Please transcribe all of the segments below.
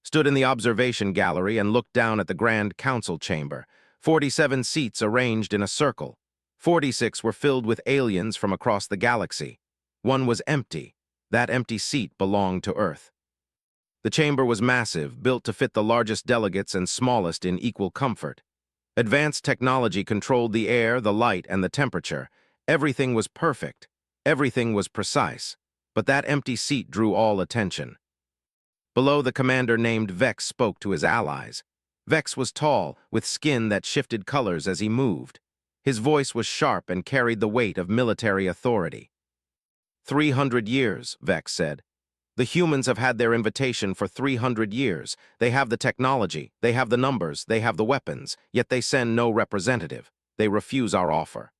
stood in the observation gallery and looked down at the Grand Council chamber. 47 seats arranged in a circle. 46 were filled with aliens from across the galaxy. One was empty. That empty seat belonged to Earth. The chamber was massive, built to fit the largest delegates and smallest in equal comfort. Advanced technology controlled the air, the light, and the temperature. Everything was perfect. Everything was precise. But that empty seat drew all attention. Below, the commander named Vex spoke to his allies. Vex was tall, with skin that shifted colors as he moved. His voice was sharp and carried the weight of military authority. 300 years, Vex said. The humans have had their invitation for 300 years. They have the technology, they have the numbers, they have the weapons, yet they send no representative. They refuse our offer.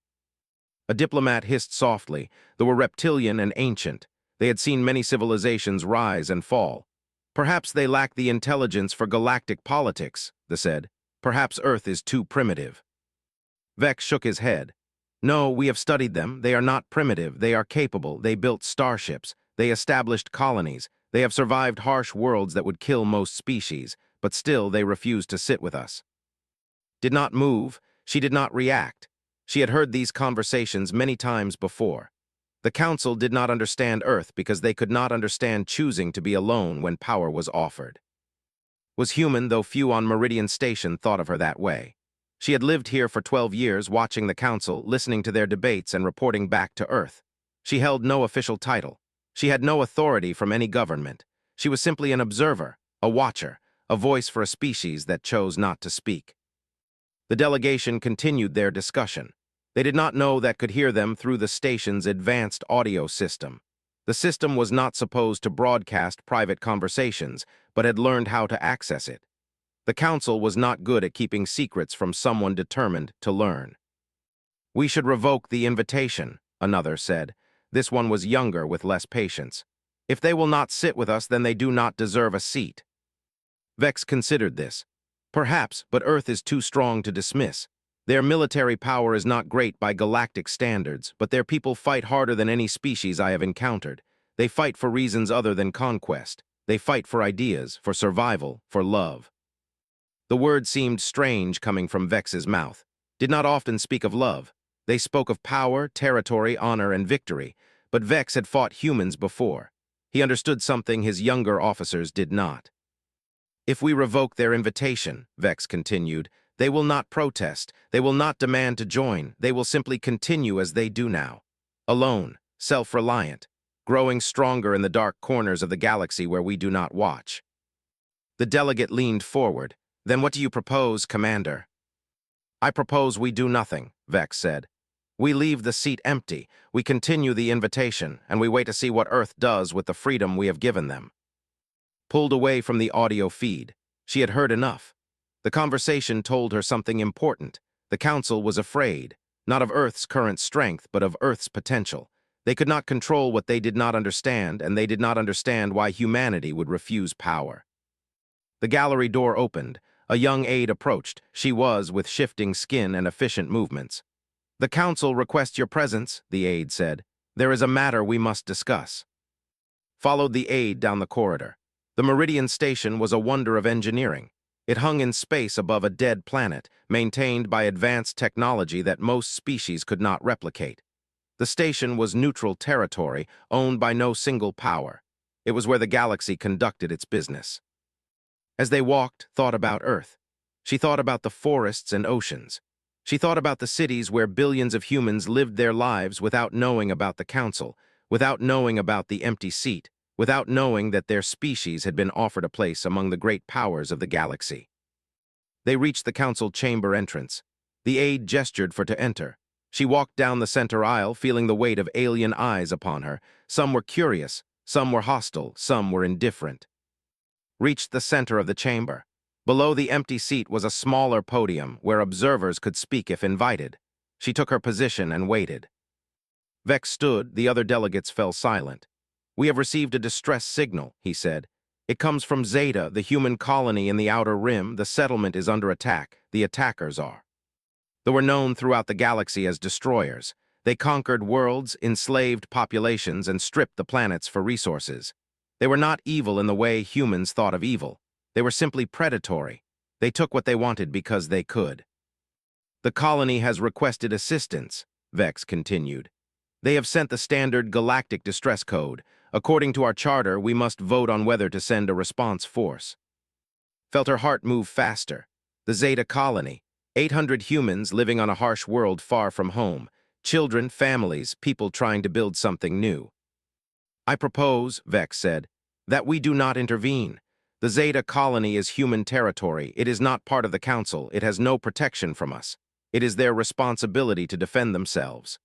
A diplomat hissed softly. They were reptilian and ancient. They had seen many civilizations rise and fall. Perhaps they lack the intelligence for galactic politics, they said. Perhaps Earth is too primitive. Vex shook his head. No, we have studied them. They are not primitive. They are capable. They built starships. They established colonies. They have survived harsh worlds that would kill most species, but still they refused to sit with us. Did not move. She did not react. She had heard these conversations many times before. The Council did not understand Earth because they could not understand choosing to be alone when power was offered. Was human, though few on Meridian Station thought of her that way. She had lived here for 12 years, watching the Council, listening to their debates and reporting back to Earth. She held no official title. She had no authority from any government. She was simply an observer, a watcher, a voice for a species that chose not to speak. The delegation continued their discussion. They did not know that could hear them through the station's advanced audio system. The system was not supposed to broadcast private conversations, but had learned how to access it. The Council was not good at keeping secrets from someone determined to learn. We should revoke the invitation, another said. This one was younger with less patience. If they will not sit with us, then they do not deserve a seat. Vex considered this. Perhaps, but Earth is too strong to dismiss. Their military power is not great by galactic standards, but their people fight harder than any species I have encountered. They fight for reasons other than conquest. They fight for ideas, for survival, for love. The word seemed strange coming from Vex's mouth. Did not often speak of love. They spoke of power, territory, honor, and victory, but Vex had fought humans before. He understood something his younger officers did not. If we revoke their invitation, Vex continued, they will not protest, they will not demand to join, they will simply continue as they do now. Alone, self-reliant, growing stronger in the dark corners of the galaxy where we do not watch. The delegate leaned forward. Then what do you propose, Commander? I propose we do nothing, Vex said. We leave the seat empty, we continue the invitation, and we wait to see what Earth does with the freedom we have given them. Pulled away from the audio feed, she had heard enough. The conversation told her something important. The Council was afraid, not of Earth's current strength, but of Earth's potential. They could not control what they did not understand, and they did not understand why humanity would refuse power. The gallery door opened. A young aide approached. She was with shifting skin and efficient movements. The Council requests your presence, the aide said. There is a matter we must discuss. Followed the aide down the corridor. The Meridian Station was a wonder of engineering. It hung in space above a dead planet, maintained by advanced technology that most species could not replicate. The station was neutral territory, owned by no single power. It was where the galaxy conducted its business. As they walked, thought about Earth. She thought about the forests and oceans. She thought about the cities where billions of humans lived their lives without knowing about the Council, without knowing about the empty seat, without knowing that their species had been offered a place among the great powers of the galaxy. They reached the Council chamber entrance. The aide gestured for to enter. She walked down the center aisle, feeling the weight of alien eyes upon her. Some were curious, some were hostile, some were indifferent. Reached the center of the chamber. Below the empty seat was a smaller podium where observers could speak if invited. She took her position and waited. Vex stood, the other delegates fell silent. We have received a distress signal, he said. It comes from Zeta, the human colony in the outer rim. The settlement is under attack. The attackers are. They were known throughout the galaxy as destroyers. They conquered worlds, enslaved populations, and stripped the planets for resources. They were not evil in the way humans thought of evil. They were simply predatory. They took what they wanted because they could. The colony has requested assistance, Vex continued. They have sent the standard galactic distress code. According to our charter, we must vote on whether to send a response force. Felt her heart move faster. The Zeta colony, 800 humans living on a harsh world far from home. Children, families, people trying to build something new. I propose, Vex said, that we do not intervene. The Zeta colony is human territory. It is not part of the Council. It has no protection from us. It is their responsibility to defend themselves.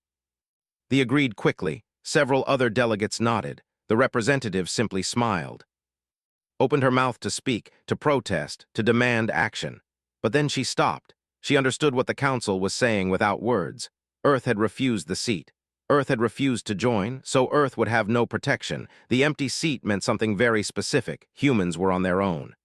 They agreed quickly. Several other delegates nodded. The representative simply smiled. Opened her mouth to speak, to protest, to demand action. But then she stopped. She understood what the Council was saying without words. Earth had refused the seat. Earth had refused to join, so Earth would have no protection. The empty seat meant something very specific. Humans were on their own.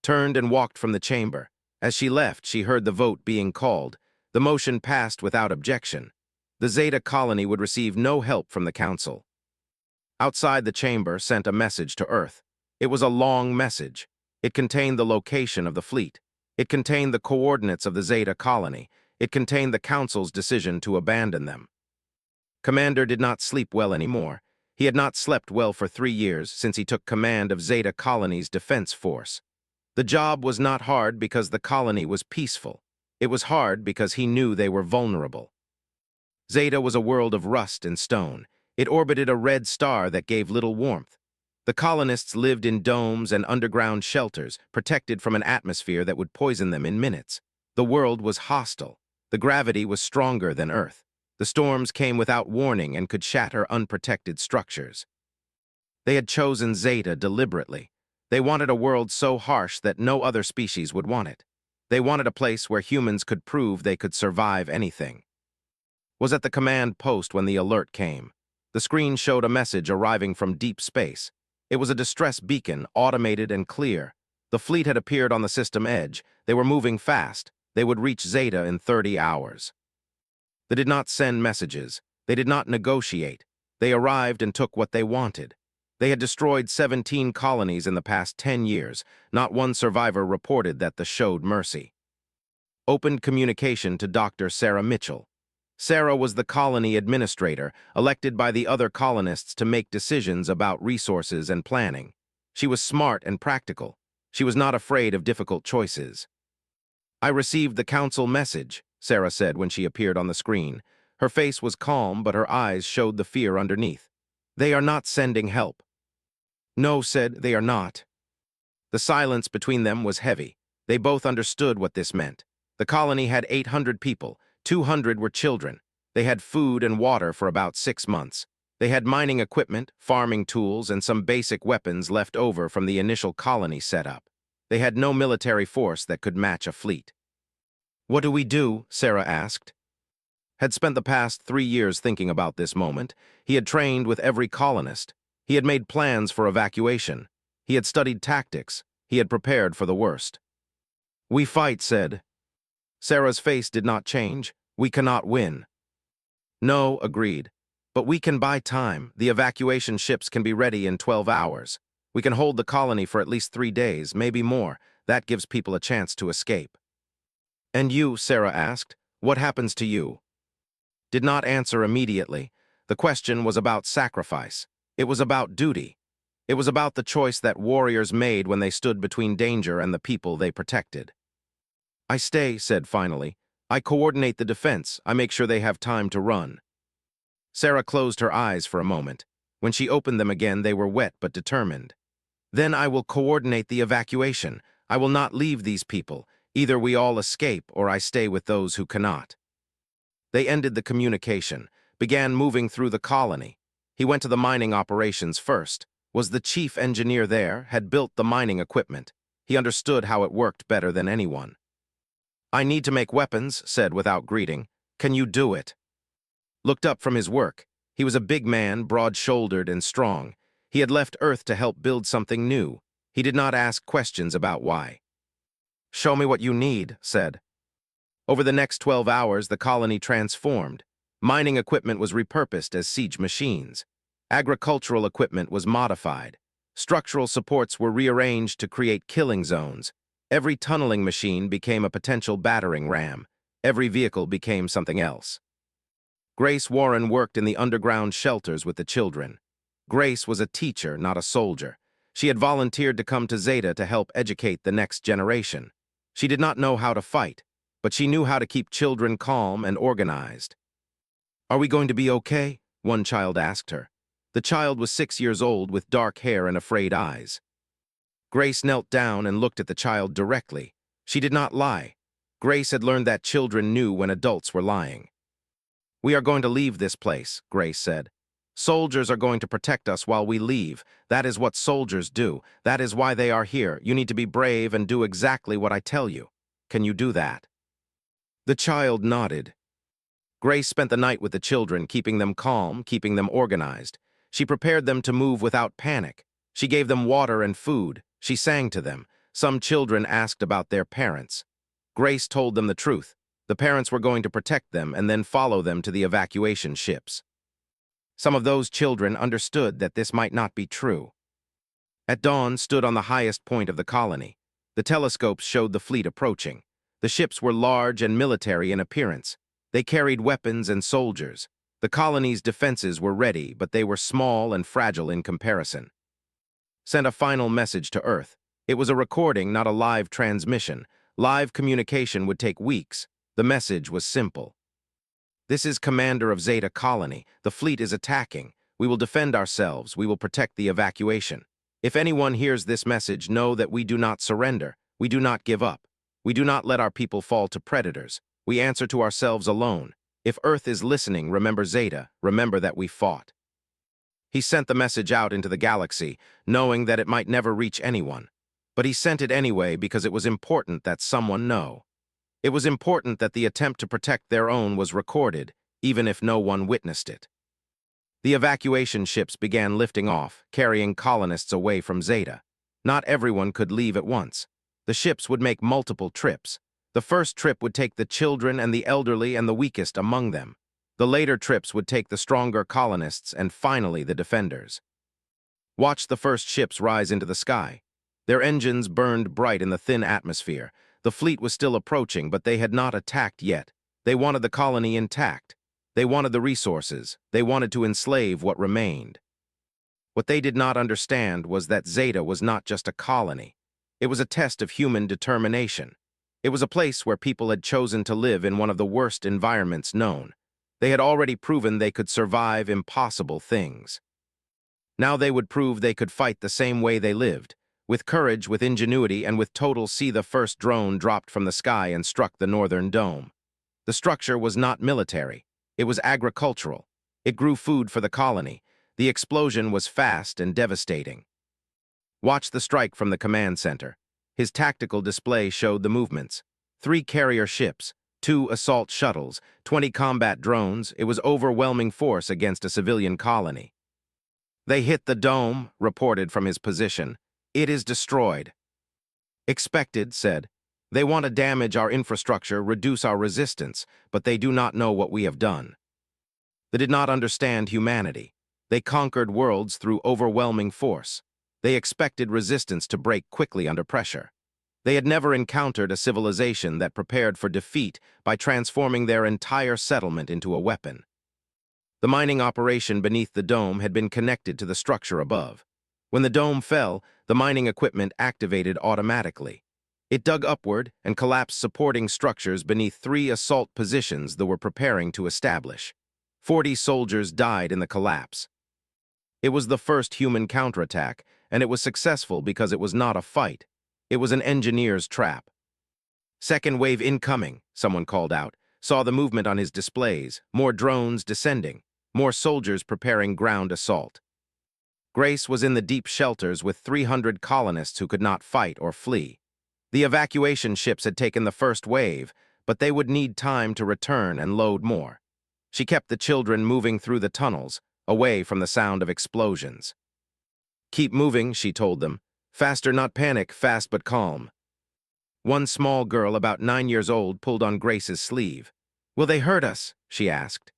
Turned and walked from the chamber. As she left, she heard the vote being called. The motion passed without objection. The Zeta colony would receive no help from the Council. Outside the chamber sent a message to Earth. It was a long message. It contained the location of the fleet. It contained the coordinates of the Zeta colony. It contained the Council's decision to abandon them. Commander did not sleep well anymore. He had not slept well for 3 years since he took command of Zeta colony's defense force. The job was not hard because the colony was peaceful. It was hard because he knew they were vulnerable. Zeta was a world of rust and stone. It orbited a red star that gave little warmth. The colonists lived in domes and underground shelters, protected from an atmosphere that would poison them in minutes. The world was hostile. The gravity was stronger than Earth. The storms came without warning and could shatter unprotected structures. They had chosen Zeta deliberately. They wanted a world so harsh that no other species would want it. They wanted a place where humans could prove they could survive anything. Was at the command post when the alert came. The screen showed a message arriving from deep space. It was a distress beacon, automated and clear. The fleet had appeared on the system edge. They were moving fast. They would reach Zeta in 30 hours. They did not send messages. They did not negotiate. They arrived and took what they wanted. They had destroyed 17 colonies in the past 10 years. Not one survivor reported that they showed mercy. Opened communication to Dr. Sarah Mitchell. Sarah was the colony administrator, elected by the other colonists to make decisions about resources and planning. She was smart and practical. She was not afraid of difficult choices. I received the Council message, Sarah said when she appeared on the screen. Her face was calm, but her eyes showed the fear underneath. They are not sending help. No, said, they are not. The silence between them was heavy. They both understood what this meant. The colony had 800 people. 200 were children. They had food and water for about 6 months. They had mining equipment, farming tools, and some basic weapons left over from the initial colony setup. They had no military force that could match a fleet. What do we do? Sarah asked. Had spent the past 3 years thinking about this moment. He had trained with every colonist. He had made plans for evacuation. He had studied tactics. He had prepared for the worst. We fight, said. Sarah's face did not change. We cannot win. No, agreed. But we can buy time. The evacuation ships can be ready in 12 hours. We can hold the colony for at least 3 days, maybe more. That gives people a chance to escape. And you, Sarah asked, what happens to you? Did not answer immediately. The question was about sacrifice. It was about duty. It was about the choice that warriors made when they stood between danger and the people they protected. I stay, said finally. I coordinate the defense. I make sure they have time to run. Sarah closed her eyes for a moment. When she opened them again, they were wet but determined. Then I will coordinate the evacuation. I will not leave these people. Either we all escape or I stay with those who cannot. They ended the communication, began moving through the colony. He went to the mining operations first. Was the chief engineer there, had built the mining equipment. He understood how it worked better than anyone. I need to make weapons, said without greeting. Can you do it? Looked up from his work. He was a big man, broad-shouldered and strong. He had left Earth to help build something new. He did not ask questions about why. Show me what you need, said. Over the next 12 hours, the colony transformed. Mining equipment was repurposed as siege machines. Agricultural equipment was modified. Structural supports were rearranged to create killing zones. Every tunneling machine became a potential battering ram. Every vehicle became something else. Grace Warren worked in the underground shelters with the children. Grace was a teacher, not a soldier. She had volunteered to come to Zeta to help educate the next generation. She did not know how to fight, but she knew how to keep children calm and organized. "Are we going to be okay?" one child asked her. The child was 6 years old with dark hair and afraid eyes. Grace knelt down and looked at the child directly. She did not lie. Grace had learned that children knew when adults were lying. "We are going to leave this place," Grace said. "Soldiers are going to protect us while we leave. That is what soldiers do. That is why they are here. You need to be brave and do exactly what I tell you. Can you do that?" The child nodded. Grace spent the night with the children, keeping them calm, keeping them organized. She prepared them to move without panic. She gave them water and food. She sang to them. Some children asked about their parents. Grace told them the truth. The parents were going to protect them and then follow them to the evacuation ships. Some of those children understood that this might not be true. At dawn, stood on the highest point of the colony. The telescopes showed the fleet approaching. The ships were large and military in appearance. They carried weapons and soldiers. The colony's defenses were ready, but they were small and fragile in comparison. Sent a final message to Earth. It was a recording, not a live transmission. Live communication would take weeks. The message was simple. "This is Commander of Zeta Colony. The fleet is attacking. We will defend ourselves. We will protect the evacuation. If anyone hears this message, know that we do not surrender. We do not give up. We do not let our people fall to predators. We answer to ourselves alone. If Earth is listening, remember Zeta. Remember that we fought." He sent the message out into the galaxy, knowing that it might never reach anyone. But he sent it anyway because it was important that someone know. It was important that the attempt to protect their own was recorded, even if no one witnessed it. The evacuation ships began lifting off, carrying colonists away from Zeta. Not everyone could leave at once. The ships would make multiple trips. The first trip would take the children and the elderly and the weakest among them. The later trips would take the stronger colonists and finally the defenders. Watch the first ships rise into the sky. Their engines burned bright in the thin atmosphere. The fleet was still approaching, but they had not attacked yet. They wanted the colony intact. They wanted the resources. They wanted to enslave what remained. What they did not understand was that Zeta was not just a colony. It was a test of human determination. It was a place where people had chosen to live in one of the worst environments known. They had already proven they could survive impossible things. Now they would prove they could fight the same way they lived, with courage, with ingenuity, and with total. See, the first drone dropped from the sky and struck the northern dome. The structure was not military. It was agricultural. It grew food for the colony. The explosion was fast and devastating. Watch the strike from the command center. His tactical display showed the movements. 3 carrier ships, 2 assault shuttles, 20 combat drones. It was overwhelming force against a civilian colony. "They hit the dome," reported from his position. "It is destroyed." "Expected," said. "They want to damage our infrastructure, reduce our resistance, but they do not know what we have done." They did not understand humanity. They conquered worlds through overwhelming force. They expected resistance to break quickly under pressure. They had never encountered a civilization that prepared for defeat by transforming their entire settlement into a weapon. The mining operation beneath the dome had been connected to the structure above. When the dome fell, the mining equipment activated automatically. It dug upward and collapsed supporting structures beneath 3 assault positions they were preparing to establish. 40 soldiers died in the collapse. It was the first human counterattack, and it was successful because it was not a fight. It was an engineer's trap. "Second wave incoming," someone called out, saw the movement on his displays, more drones descending, more soldiers preparing ground assault. Grace was in the deep shelters with 300 colonists who could not fight or flee. The evacuation ships had taken the first wave, but they would need time to return and load more. She kept the children moving through the tunnels, away from the sound of explosions. "Keep moving," she told them. "Faster, not panic, fast but calm." One small girl, about 9 years old, pulled on Grace's sleeve. "Will they hurt us?" she asked.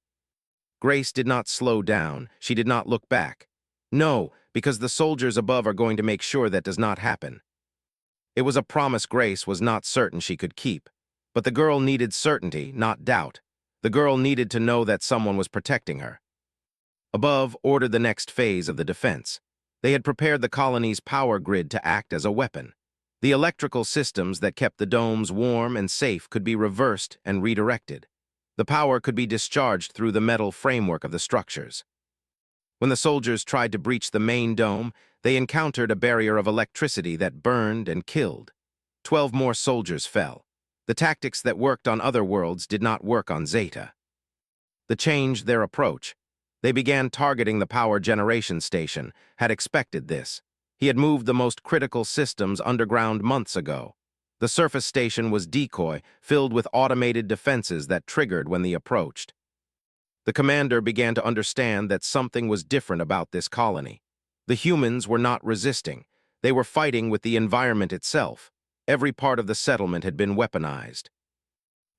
Grace did not slow down. She did not look back. No, because the soldiers above are going to make sure that does not happen. It was a promise Grace was not certain she could keep. But the girl needed certainty, not doubt. The girl needed to know that someone was protecting her. Above ordered the next phase of the defense. They had prepared the colony's power grid to act as a weapon. The electrical systems that kept the domes warm and safe could be reversed and redirected. The power could be discharged through the metal framework of the structures. When the soldiers tried to breach the main dome, they encountered a barrier of electricity that burned and killed. 12 more soldiers fell. The tactics that worked on other worlds did not work on Zeta. They changed their approach. They began targeting the power generation station, had expected this. He had moved the most critical systems underground months ago. The surface station was decoy, filled with automated defenses that triggered when they approached. The commander began to understand that something was different about this colony. The humans were not resisting. They were fighting with the environment itself. Every part of the settlement had been weaponized.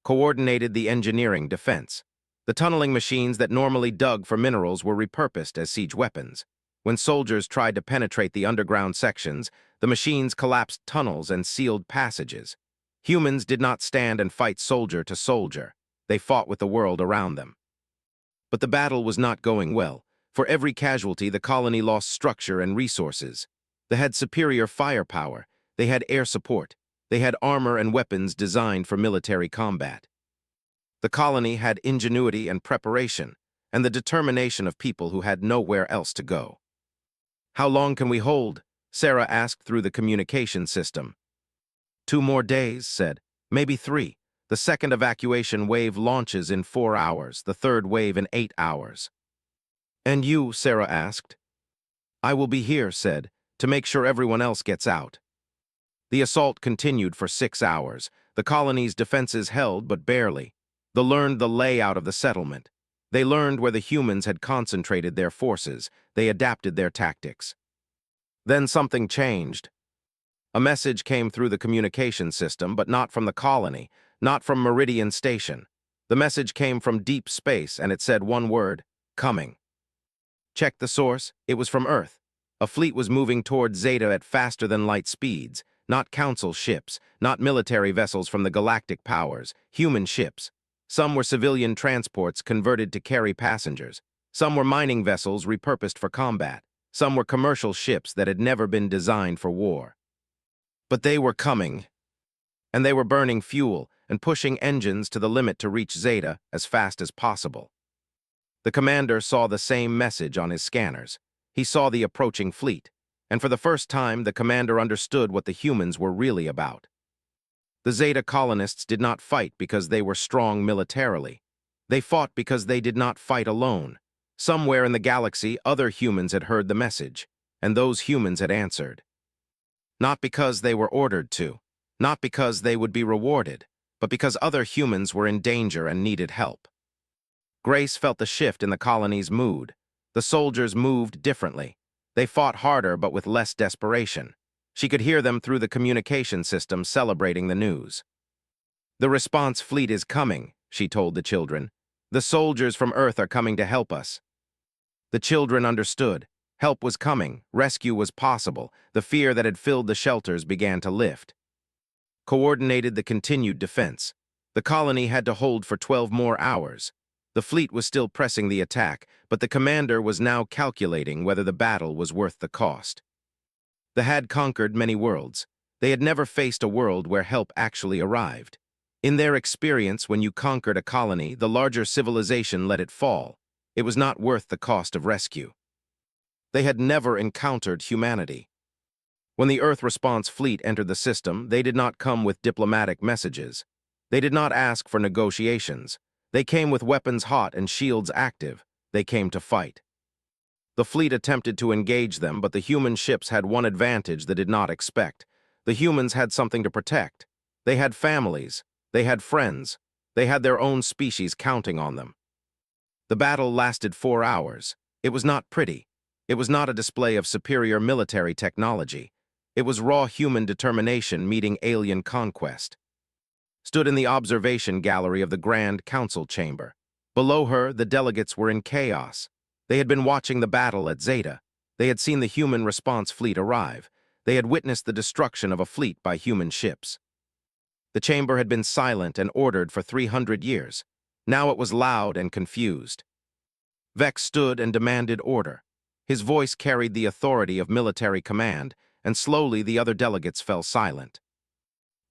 Coordinated the engineering defense. The tunneling machines that normally dug for minerals were repurposed as siege weapons. When soldiers tried to penetrate the underground sections, the machines collapsed tunnels and sealed passages. Humans did not stand and fight soldier to soldier. They fought with the world around them. But the battle was not going well. For every casualty, the colony lost structure and resources. They had superior firepower. They had air support. They had armor and weapons designed for military combat. The colony had ingenuity and preparation, and the determination of people who had nowhere else to go. "How long can we hold?" Sarah asked through the communication system. "2 more days," said. "Maybe 3. The second evacuation wave launches in 4 hours, the third wave in 8 hours. "And you?" Sarah asked. "I will be here," said, "to make sure everyone else gets out." The assault continued for 6 hours. The colony's defenses held, but barely. They learned the layout of the settlement. They learned where the humans had concentrated their forces. They adapted their tactics. Then something changed. A message came through the communication system, but not from the colony, not from Meridian Station. The message came from deep space, and it said one word: coming. Check the source. It was from Earth. A fleet was moving toward Zeta at faster-than-light speeds. Not council ships, not military vessels from the galactic powers, human ships. Some were civilian transports converted to carry passengers. Some were mining vessels repurposed for combat. Some were commercial ships that had never been designed for war. But they were coming, and they were burning fuel and pushing engines to the limit to reach Zeta as fast as possible. The commander saw the same message on his scanners. He saw the approaching fleet, and for the first time the commander understood what the humans were really about. The Zeta colonists did not fight because they were strong militarily. They fought because they did not fight alone. Somewhere in the galaxy, other humans had heard the message, and those humans had answered. Not because they were ordered to, not because they would be rewarded, but because other humans were in danger and needed help. Grace felt the shift in the colony's mood. The soldiers moved differently. They fought harder but with less desperation. She could hear them through the communication system celebrating the news. "The response fleet is coming," she told the children. "The soldiers from Earth are coming to help us." The children understood. Help was coming. Rescue was possible. The fear that had filled the shelters began to lift. Coordinated the continued defense. The colony had to hold for 12 more hours. The fleet was still pressing the attack, but the commander was now calculating whether the battle was worth the cost. They had conquered many worlds. They had never faced a world where help actually arrived. In their experience, when you conquered a colony, the larger civilization let it fall. It was not worth the cost of rescue. They had never encountered humanity. When the Earth Response Fleet entered the system, they did not come with diplomatic messages. They did not ask for negotiations. They came with weapons hot and shields active. They came to fight. The fleet attempted to engage them, but the human ships had one advantage they did not expect. The humans had something to protect. They had families. They had friends. They had their own species counting on them. The battle lasted 4 hours. It was not pretty. It was not a display of superior military technology. It was raw human determination meeting alien conquest. Stood in the observation gallery of the Grand Council Chamber. Below her, the delegates were in chaos. They had been watching the battle at Zeta. They had seen the human response fleet arrive. They had witnessed the destruction of a fleet by human ships. The chamber had been silent and ordered for 300 years. Now it was loud and confused. Vex stood and demanded order. His voice carried the authority of military command, and slowly the other delegates fell silent.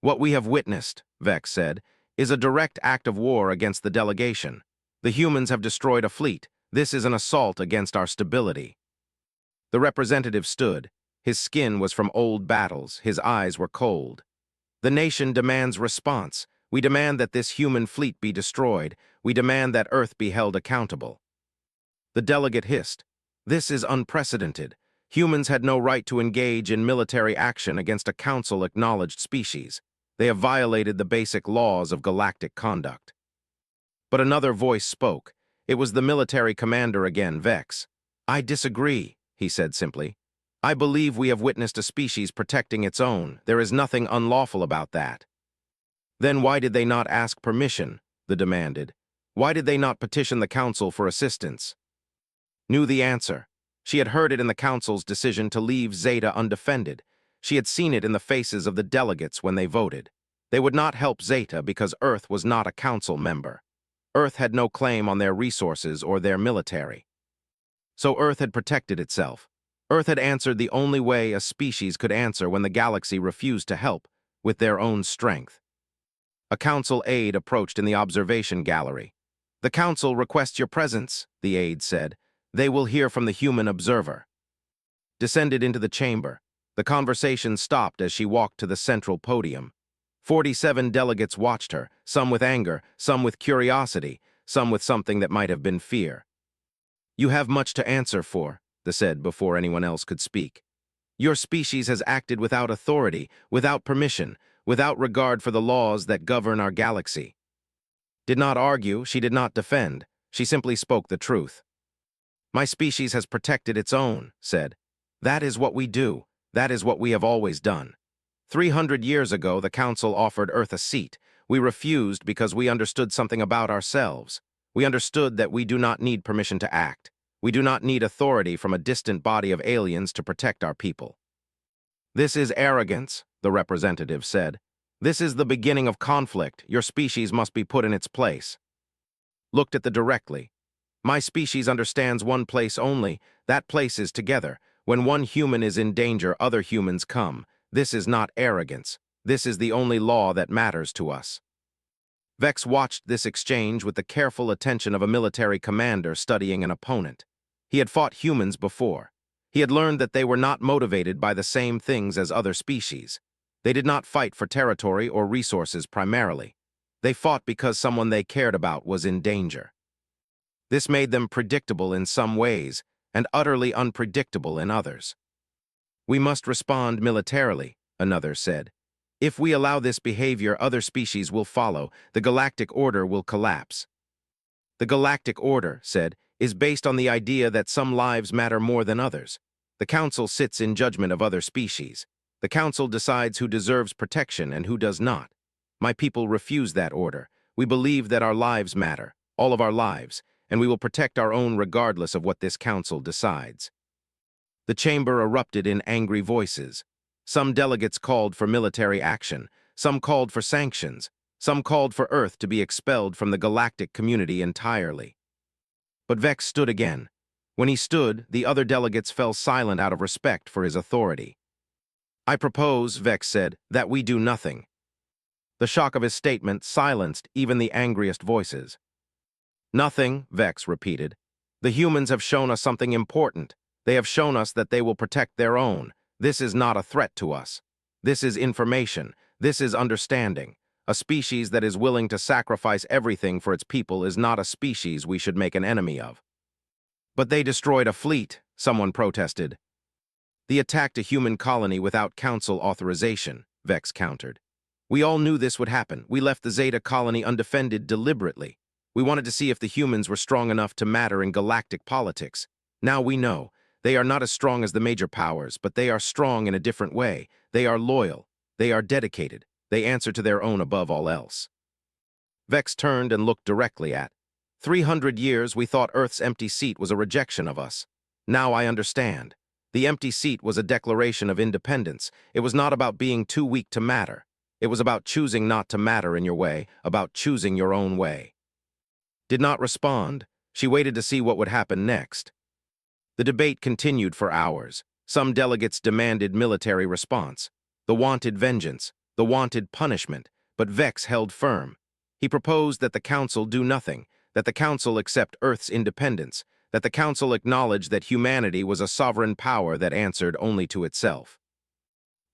"What we have witnessed," Vex said, "is a direct act of war against the delegation. The humans have destroyed a fleet. This is an assault against our stability." The representative stood. His skin was from old battles. His eyes were cold. "The nation demands response. We demand that this human fleet be destroyed. We demand that Earth be held accountable." The delegate hissed, "This is unprecedented. Humans had no right to engage in military action against a council-acknowledged species. They have violated the basic laws of galactic conduct." But another voice spoke. It was the military commander again, Vex. "I disagree," he said simply. "I believe we have witnessed a species protecting its own. There is nothing unlawful about that." "Then why did they not ask permission?" the demanded. "Why did they not petition the council for assistance?" Knew the answer. She had heard it in the council's decision to leave Zeta undefended. She had seen it in the faces of the delegates when they voted. They would not help Zeta because Earth was not a council member. Earth had no claim on their resources or their military. So Earth had protected itself. Earth had answered the only way a species could answer when the galaxy refused to help, with their own strength. A council aide approached in the observation gallery. "The council requests your presence," the aide said. "They will hear from the human observer." Descended into the chamber. The conversation stopped as she walked to the central podium. 47 delegates watched her, some with anger, some with curiosity, some with something that might have been fear. "You have much to answer for," they said before anyone else could speak. "Your species has acted without authority, without permission, without regard for the laws that govern our galaxy." Did not argue, she did not defend. She simply spoke the truth. "My species has protected its own," said. "That is what we do. That is what we have always done. 300 years ago, the Council offered Earth a seat. We refused because we understood something about ourselves. We understood that we do not need permission to act. We do not need authority from a distant body of aliens to protect our people." "This is arrogance," the representative said. "This is the beginning of conflict. Your species must be put in its place." Looked at the directly. "My species understands one place only. That place is together. When one human is in danger, other humans come. This is not arrogance. This is the only law that matters to us." Vex watched this exchange with the careful attention of a military commander studying an opponent. He had fought humans before. He had learned that they were not motivated by the same things as other species. They did not fight for territory or resources primarily. They fought because someone they cared about was in danger. This made them predictable in some ways and utterly unpredictable in others. "We must respond militarily," another said. "If we allow this behavior, other species will follow. The galactic order will collapse." "The galactic order," said, "is based on the idea that some lives matter more than others. The Council sits in judgment of other species. The Council decides who deserves protection and who does not. My people refuse that order. We believe that our lives matter, all of our lives, and we will protect our own regardless of what this council decides." The chamber erupted in angry voices. Some delegates called for military action, some called for sanctions, some called for Earth to be expelled from the galactic community entirely. But Vex stood again. When he stood, the other delegates fell silent out of respect for his authority. "I propose," Vex said, "that we do nothing." The shock of his statement silenced even the angriest voices. "Nothing," Vex repeated. "The humans have shown us something important. They have shown us that they will protect their own. This is not a threat to us. This is information. This is understanding. A species that is willing to sacrifice everything for its people is not a species we should make an enemy of." "But they destroyed a fleet," someone protested. "They attacked a human colony without council authorization," Vex countered. "We all knew this would happen. We left the Zeta colony undefended deliberately. We wanted to see if the humans were strong enough to matter in galactic politics. Now we know. They are not as strong as the major powers, but they are strong in a different way. They are loyal. They are dedicated. They answer to their own above all else." Vex turned and looked directly at. 300 years we thought Earth's empty seat was a rejection of us. Now I understand. The empty seat was a declaration of independence. It was not about being too weak to matter. It was about choosing not to matter in your way, about choosing your own way. Did not respond. She waited to see what would happen next. The debate continued for hours. Some delegates demanded military response, the wanted vengeance, the wanted punishment, but Vex held firm. He proposed that the Council do nothing, that the Council accept Earth's independence, that the Council acknowledge that humanity was a sovereign power that answered only to itself.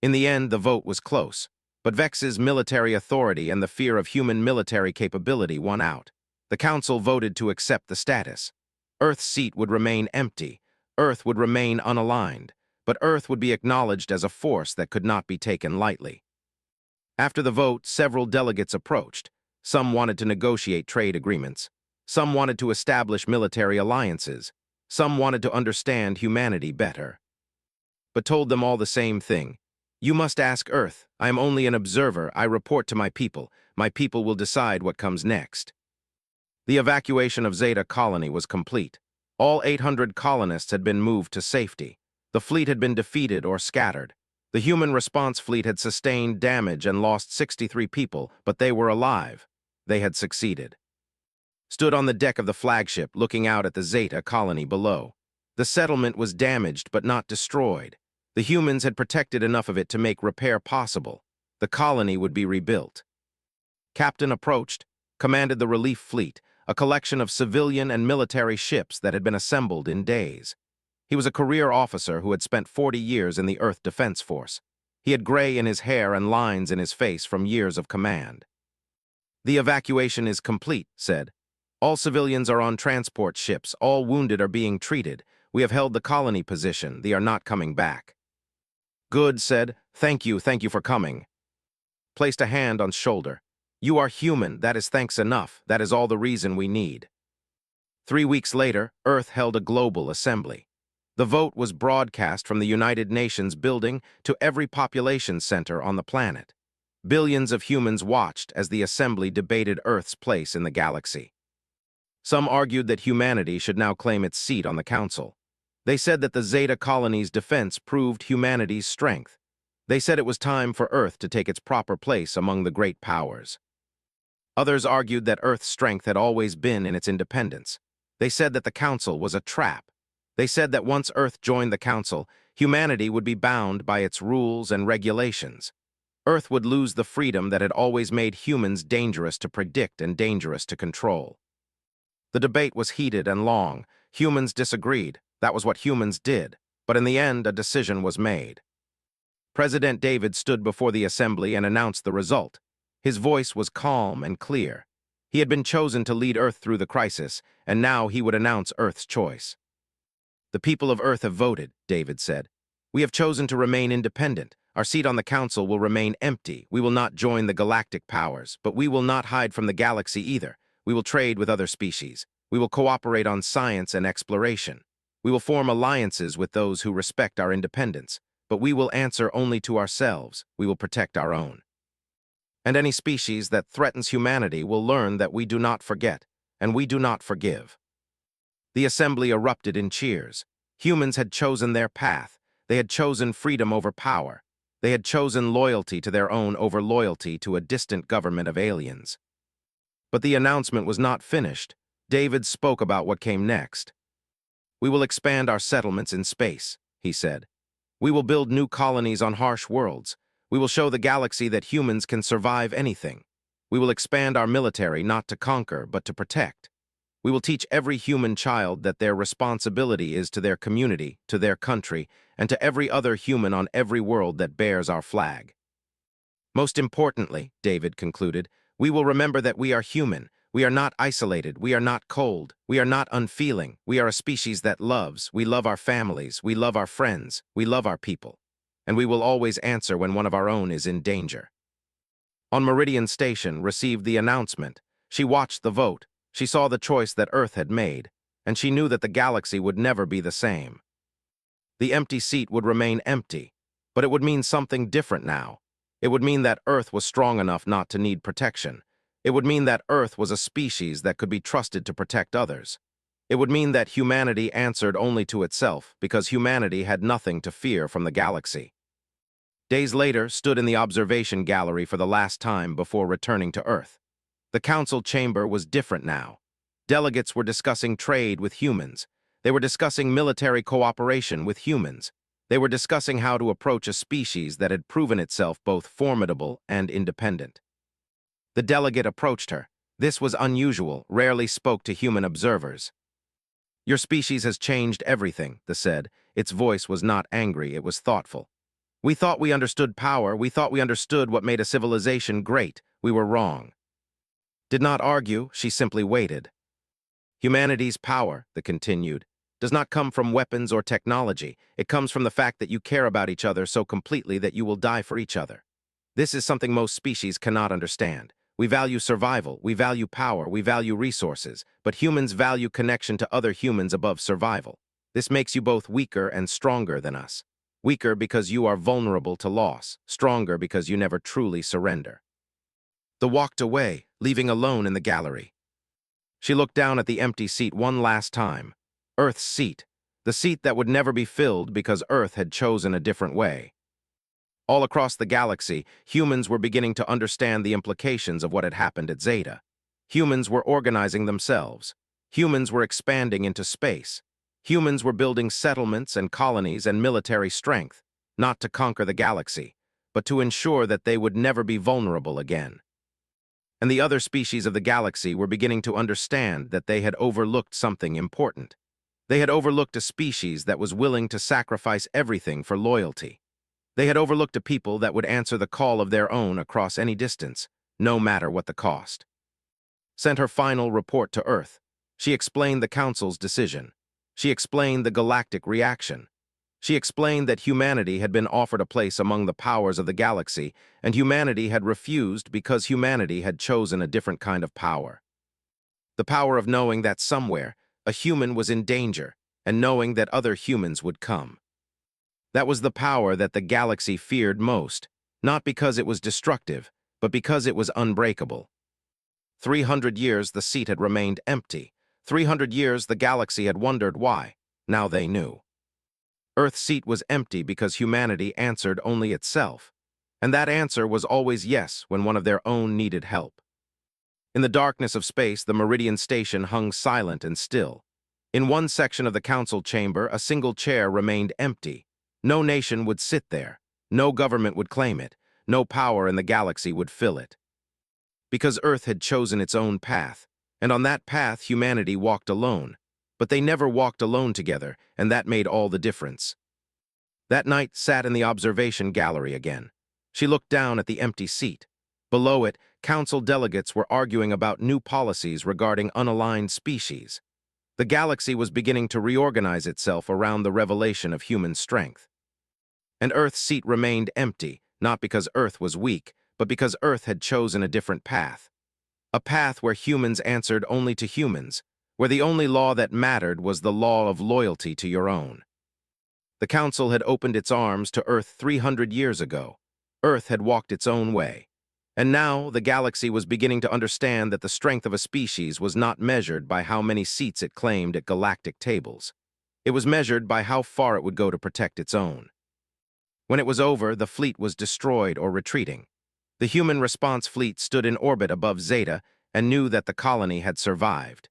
In the end, the vote was close, but Vex's military authority and the fear of human military capability won out. The Council voted to accept the status. Earth's seat would remain empty. Earth would remain unaligned, but Earth would be acknowledged as a force that could not be taken lightly. After the vote, several delegates approached. Some wanted to negotiate trade agreements. Some wanted to establish military alliances. Some wanted to understand humanity better. But told them all the same thing. You must ask Earth. I am only an observer. I report to my people. My people will decide what comes next. The evacuation of Zeta Colony was complete. All 800 colonists had been moved to safety. The fleet had been defeated or scattered. The human response fleet had sustained damage and lost 63 people, but they were alive. They had succeeded. Stood on the deck of the flagship, looking out at the Zeta Colony below. The settlement was damaged but not destroyed. The humans had protected enough of it to make repair possible. The colony would be rebuilt. Captain approached, commanded the relief fleet, a collection of civilian and military ships that had been assembled in days. He was a career officer who had spent 40 years in the Earth Defense Force. He had gray in his hair and lines in his face from years of command. The evacuation is complete, said. All civilians are on transport ships. All wounded are being treated. We have held the colony position. They are not coming back. Good, said. Thank you for coming. Placed a hand on shoulder. You are human. That is thanks enough. That is all the reason we need. 3 weeks later, Earth held a global assembly. The vote was broadcast from the United Nations building to every population center on the planet. Billions of humans watched as the assembly debated Earth's place in the galaxy. Some argued that humanity should now claim its seat on the Council. They said that the Zeta Colony's defense proved humanity's strength. They said it was time for Earth to take its proper place among the great powers. Others argued that Earth's strength had always been in its independence. They said that the Council was a trap. They said that once Earth joined the Council, humanity would be bound by its rules and regulations. Earth would lose the freedom that had always made humans dangerous to predict and dangerous to control. The debate was heated and long. Humans disagreed. That was what humans did. But in the end, a decision was made. President David stood before the assembly and announced the result. His voice was calm and clear. He had been chosen to lead Earth through the crisis, and now he would announce Earth's choice. The people of Earth have voted, David said. We have chosen to remain independent. Our seat on the Council will remain empty. We will not join the galactic powers, but we will not hide from the galaxy either. We will trade with other species. We will cooperate on science and exploration. We will form alliances with those who respect our independence, but we will answer only to ourselves. We will protect our own. And any species that threatens humanity will learn that we do not forget, and we do not forgive. The assembly erupted in cheers. Humans had chosen their path. They had chosen freedom over power. They had chosen loyalty to their own over loyalty to a distant government of aliens. But the announcement was not finished. David spoke about what came next. We will expand our settlements in space, he said. We will build new colonies on harsh worlds. We will show the galaxy that humans can survive anything. We will expand our military not to conquer, but to protect. We will teach every human child that their responsibility is to their community, to their country, and to every other human on every world that bears our flag. Most importantly, David concluded, we will remember that we are human. We are not isolated. We are not cold. We are not unfeeling. We are a species that loves. We love our families. We love our friends. We love our people. And we will always answer when one of our own is in danger. On Meridian Station, received the announcement. She watched the vote. She saw the choice that Earth had made, and she knew that the galaxy would never be the same. The empty seat would remain empty, but it would mean something different now. It would mean that Earth was strong enough not to need protection. It would mean that Earth was a species that could be trusted to protect others. It would mean that humanity answered only to itself because humanity had nothing to fear from the galaxy. Days later, stood in the observation gallery for the last time before returning to Earth. The council chamber was different now. Delegates were discussing trade with humans. They were discussing military cooperation with humans. They were discussing how to approach a species that had proven itself both formidable and independent. The delegate approached her. This was unusual, rarely spoke to human observers. "Your species has changed everything," they said. Its voice was not angry, it was thoughtful. "We thought we understood power, we thought we understood what made a civilization great. We were wrong." Did not argue, she simply waited. "Humanity's power," they continued, "does not come from weapons or technology. It comes from the fact that you care about each other so completely that you will die for each other. This is something most species cannot understand. We value survival, we value power, we value resources, but humans value connection to other humans above survival. This makes you both weaker and stronger than us. Weaker because you are vulnerable to loss, stronger because you never truly surrender." They walked away, leaving alone in the gallery. She looked down at the empty seat one last time. Earth's seat, the seat that would never be filled because Earth had chosen a different way. All across the galaxy, humans were beginning to understand the implications of what had happened at Zeta. Humans were organizing themselves. Humans were expanding into space. Humans were building settlements and colonies and military strength, not to conquer the galaxy, but to ensure that they would never be vulnerable again. And the other species of the galaxy were beginning to understand that they had overlooked something important. They had overlooked a species that was willing to sacrifice everything for loyalty. They had overlooked a people that would answer the call of their own across any distance, no matter what the cost. Sent her final report to Earth. She explained the Council's decision. She explained the galactic reaction. She explained that humanity had been offered a place among the powers of the galaxy, and humanity had refused because humanity had chosen a different kind of power. The power of knowing that somewhere, a human was in danger, and knowing that other humans would come. That was the power that the galaxy feared most, not because it was destructive, but because it was unbreakable. 300 years the seat had remained empty. 300 years the galaxy had wondered why. Now they knew. Earth's seat was empty because humanity answered only itself, and that answer was always yes when one of their own needed help. In the darkness of space, the Meridian Station hung silent and still. In one section of the council chamber, a single chair remained empty. No nation would sit there. No government would claim it. No power in the galaxy would fill it. Because Earth had chosen its own path, and on that path humanity walked alone. But they never walked alone together, and that made all the difference. That night sat in the observation gallery again. She looked down at the empty seat. Below it, council delegates were arguing about new policies regarding unaligned species. The galaxy was beginning to reorganize itself around the revelation of human strength. And Earth's seat remained empty, not because Earth was weak, but because Earth had chosen a different path. A path where humans answered only to humans, where the only law that mattered was the law of loyalty to your own. The Council had opened its arms to Earth 300 years ago. Earth had walked its own way. And now the galaxy was beginning to understand that the strength of a species was not measured by how many seats it claimed at galactic tables. It was measured by how far it would go to protect its own. When it was over, the fleet was destroyed or retreating. The human response fleet stood in orbit above Zeta and knew that the colony had survived.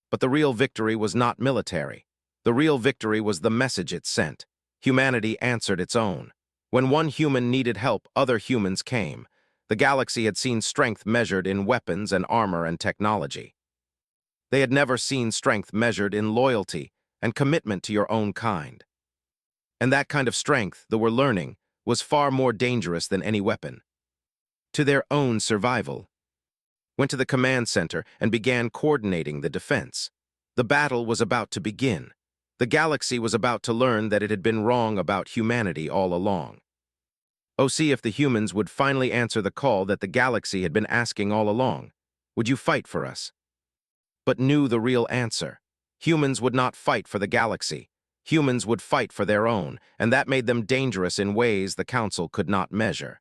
But the real victory was not military. The real victory was the message it sent. Humanity answered its own. When one human needed help, other humans came. The galaxy had seen strength measured in weapons and armor and technology. They had never seen strength measured in loyalty and commitment to your own kind. And that kind of strength, they were learning, was far more dangerous than any weapon. To their own survival. Went to the command center and began coordinating the defense. The battle was about to begin. The galaxy was about to learn that it had been wrong about humanity all along. Oh, see if the humans would finally answer the call that the galaxy had been asking all along. Would you fight for us? But knew the real answer. Humans would not fight for the galaxy. Humans would fight for their own, and that made them dangerous in ways the Council could not measure.